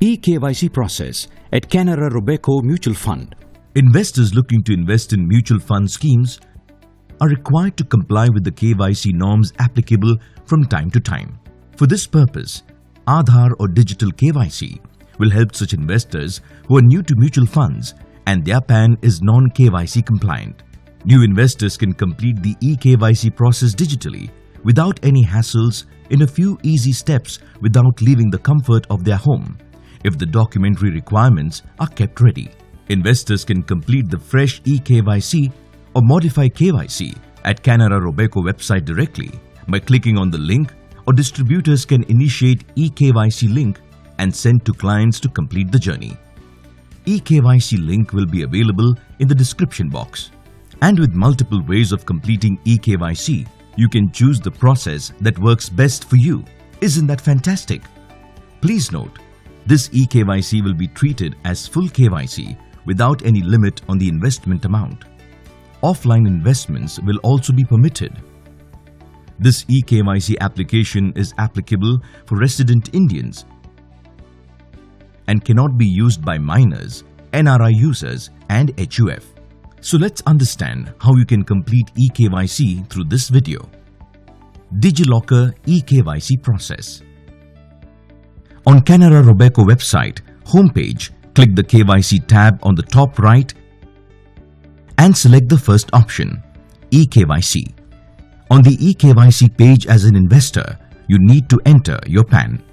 eKYC process at Canara Robeco Mutual Fund. Investors looking to invest in mutual fund schemes are required to comply with the KYC norms applicable from time to time. For this purpose, Aadhaar or digital KYC will help such investors who are new to mutual funds and their PAN is non-KYC compliant. New investors can complete the eKYC process digitally without any hassles in a few easy steps without leaving the comfort of their home, if the documentary requirements are kept ready. Investors can complete the fresh eKYC or modify KYC at Canara Robeco website directly by clicking on the link, or distributors can initiate eKYC link and send to clients to complete the journey. eKYC link will be available in the description box. And with multiple ways of completing eKYC, you can choose the process that works best for you. Isn't that fantastic? Please note, this eKYC will be treated as full KYC without any limit on the investment amount. Offline investments will also be permitted. This eKYC application is applicable for resident Indians and cannot be used by minors, NRI users and HUF. So let's understand how you can complete eKYC through this video. DigiLocker eKYC process. On Canara Robeco website homepage, click the KYC tab on the top right and select the first option, eKYC. On the eKYC page as an investor, you need to enter your PAN.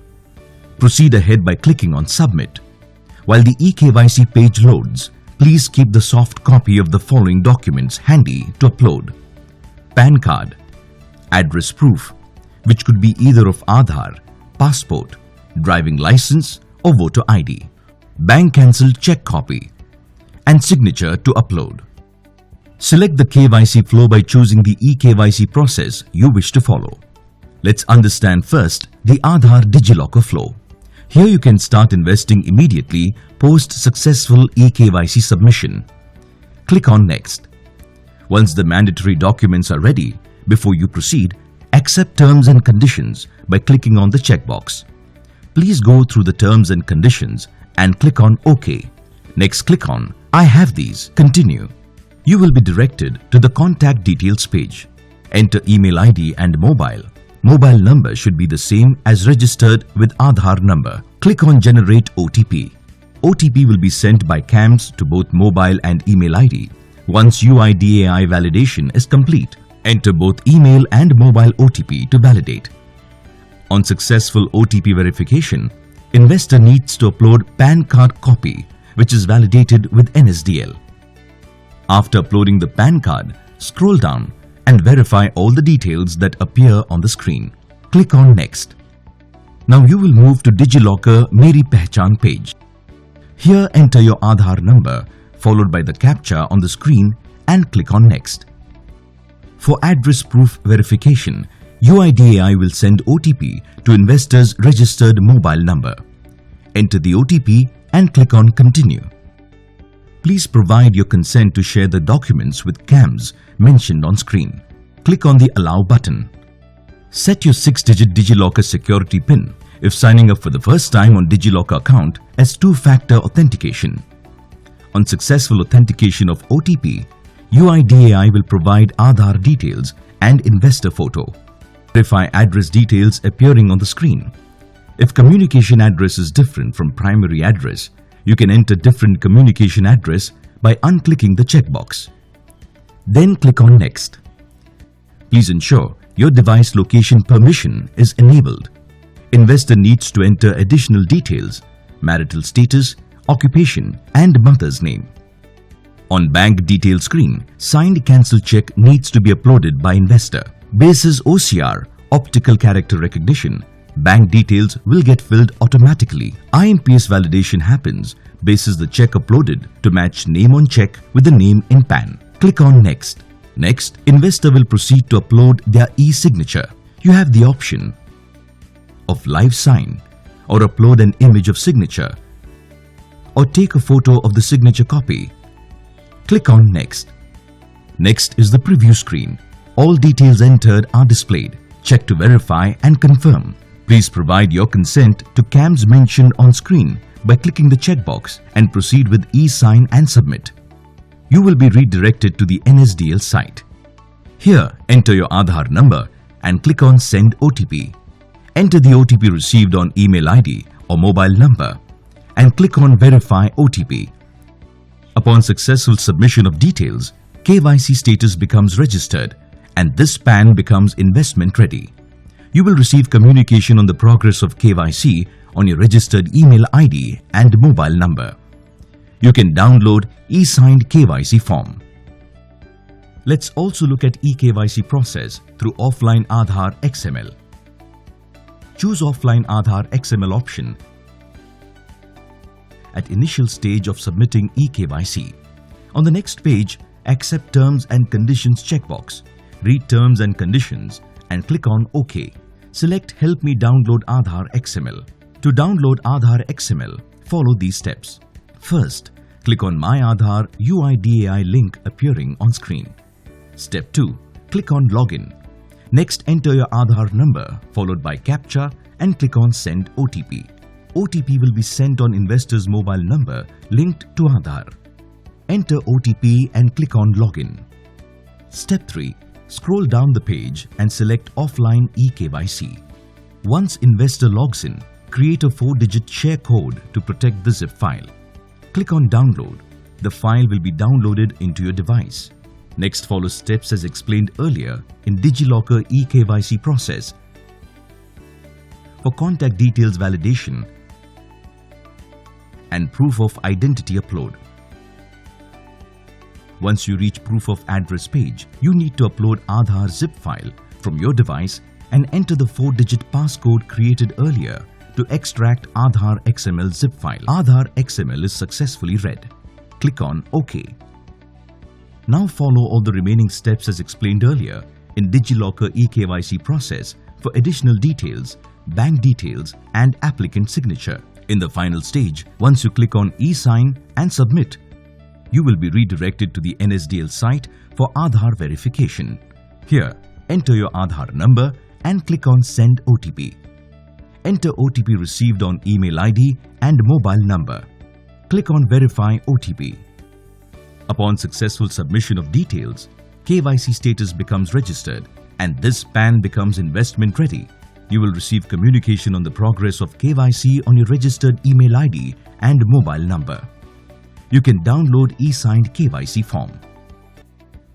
Proceed ahead by clicking on Submit. While the eKYC page loads, please keep the soft copy of the following documents handy to upload: PAN card, address proof, which could be either of Aadhaar, passport, driving license or voter ID, bank cancelled check copy, and signature to upload. Select the KYC flow by choosing the eKYC process you wish to follow. Let's understand first the Aadhaar DigiLocker flow. Here you can start investing immediately post successful eKYC submission. Click on Next. Once the mandatory documents are ready, before you proceed, accept terms and conditions by clicking on the checkbox. Please go through the terms and conditions and click on OK. Next, click on I have these, continue. You will be directed to the contact details page. Enter email ID and mobile. Mobile number should be the same as registered with Aadhaar number. Click on Generate OTP. OTP will be sent by CAMS to both mobile and email ID. Once UIDAI validation is complete, enter both email and mobile OTP to validate. On successful OTP verification, investor needs to upload PAN card copy, which is validated with NSDL. After uploading the PAN card, scroll down and verify all the details that appear on the screen. Click on Next. Now you will move to DigiLocker Meri Pehchan page. Here enter your Aadhaar number followed by the CAPTCHA on the screen and click on Next. For address proof verification, UIDAI will send OTP to investor's registered mobile number. Enter the OTP and click on Continue. Please provide your consent to share the documents with CAMS mentioned on screen. Click on the Allow button. Set your 6-digit DigiLocker security PIN if signing up for the first time on DigiLocker account as two-factor authentication. On successful authentication of OTP, UIDAI will provide Aadhaar details and investor photo. Verify address details appearing on the screen. If communication address is different from primary address, you can enter different communication address by unclicking the checkbox. Then click on Next. Please ensure your device location permission is enabled. Investor needs to enter additional details: marital status, occupation, and mother's name. On bank detail screen, signed cancel check needs to be uploaded by investor. Basis OCR, optical character recognition, bank details will get filled automatically. IMPS validation happens basis the check uploaded to match name on check with the name in PAN. Click on Next. Next, investor will proceed to upload their e-signature. You have the option of live sign or upload an image of signature or take a photo of the signature copy. Click on Next. Next is the preview screen. All details entered are displayed. Check to verify and confirm. Please provide your consent to CAMS mentioned on screen by clicking the checkbox and proceed with e-sign and submit. You will be redirected to the NSDL site. Here, enter your Aadhaar number and click on Send OTP. Enter the OTP received on email ID or mobile number and click on Verify OTP. Upon successful submission of details, KYC status becomes registered and this PAN becomes investment ready. You will receive communication on the progress of KYC on your registered email ID and mobile number. You can download e-signed KYC form. Let's also look at eKYC process through Offline Aadhaar XML. Choose Offline Aadhaar XML option at initial stage of submitting eKYC. On the next page, accept terms and conditions checkbox. Read terms and conditions and click on OK. Select Help me download Aadhaar XML. To download Aadhaar XML, follow these steps. First, click on My Aadhaar UIDAI link appearing on screen. Step 2. Click on Login. Next, enter your Aadhaar number followed by CAPTCHA and click on Send OTP. OTP will be sent on investor's mobile number linked to Aadhaar. Enter OTP and click on Login. Step 3. Scroll down the page and select Offline eKYC. Once investor logs in, create a 4-digit share code to protect the zip file. Click on Download. The file will be downloaded into your device. Next, follow steps as explained earlier in DigiLocker eKYC process for contact details validation and proof of identity upload. Once you reach proof of address page, you need to upload Aadhaar zip file from your device and enter the 4-digit passcode created earlier to extract Aadhaar XML zip file. Aadhaar XML is successfully read. Click on OK. Now follow all the remaining steps as explained earlier in DigiLocker eKYC process for additional details, bank details and applicant signature. In the final stage, once you click on e-sign and submit, you will be redirected to the NSDL site for Aadhaar verification. Here, enter your Aadhaar number and click on Send OTP. Enter OTP received on email ID and mobile number. Click on Verify OTP. Upon successful submission of details, KYC status becomes registered and this PAN becomes investment ready. You will receive communication on the progress of KYC on your registered email ID and mobile number. You can download e-signed KYC form.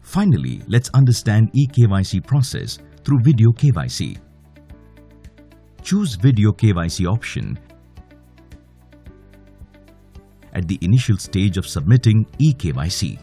Finally, let's understand eKYC process through Video KYC. Choose Video KYC option at the initial stage of submitting eKYC.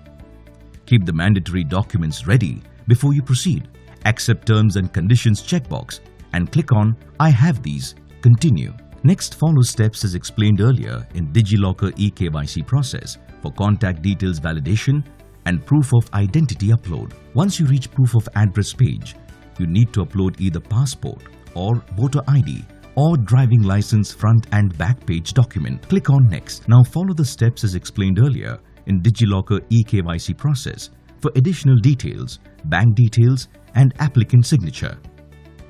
Keep the mandatory documents ready before you proceed. Accept terms and conditions checkbox and click on I have these. Continue. Next, follow steps as explained earlier in DigiLocker eKYC process for contact details validation and proof of identity upload. Once you reach proof of address page, you need to upload either passport or voter ID or driving license front and back page document. Click on Next. Now follow the steps as explained earlier in DigiLocker eKYC process for additional details, bank details and applicant signature.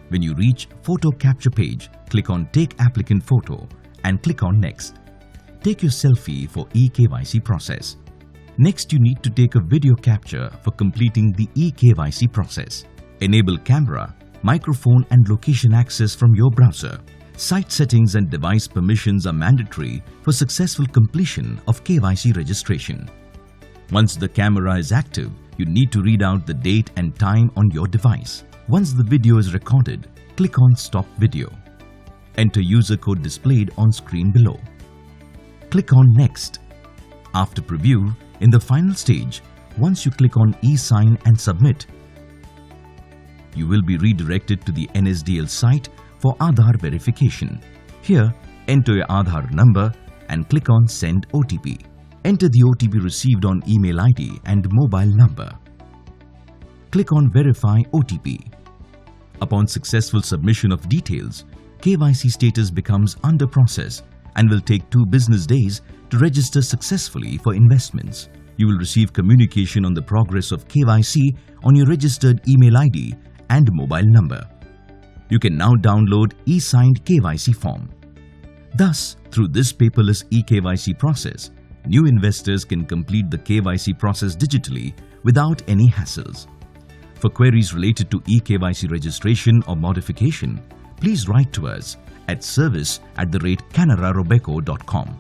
When you reach photo capture page, click on Take Applicant Photo and click on Next. Take your selfie for eKYC process. Next, you need to take a video capture for completing the eKYC process. Enable camera, microphone and location access from your browser. Site settings and device permissions are mandatory for successful completion of KYC registration. Once the camera is active, you need to read out the date and time on your device. Once the video is recorded, click on Stop Video. Enter user code displayed on screen below. Click on Next. After preview, in the final stage, once you click on e-sign and submit, you will be redirected to the NSDL site for Aadhaar verification. Here, enter your Aadhaar number and click on Send OTP. Enter the OTP received on email ID and mobile number. Click on Verify OTP. Upon successful submission of details, KYC status becomes under process and will take 2 business days to register successfully for investments. You will receive communication on the progress of KYC on your registered email ID and mobile number. You can now download e-signed KYC form. Thus, through this paperless eKYC process, new investors can complete the KYC process digitally without any hassles. For queries related to eKYC registration or modification, please write to us at service@canararobeco.com.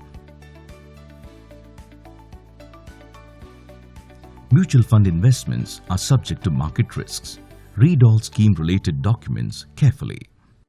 Mutual fund investments are subject to market risks. Read all scheme-related documents carefully.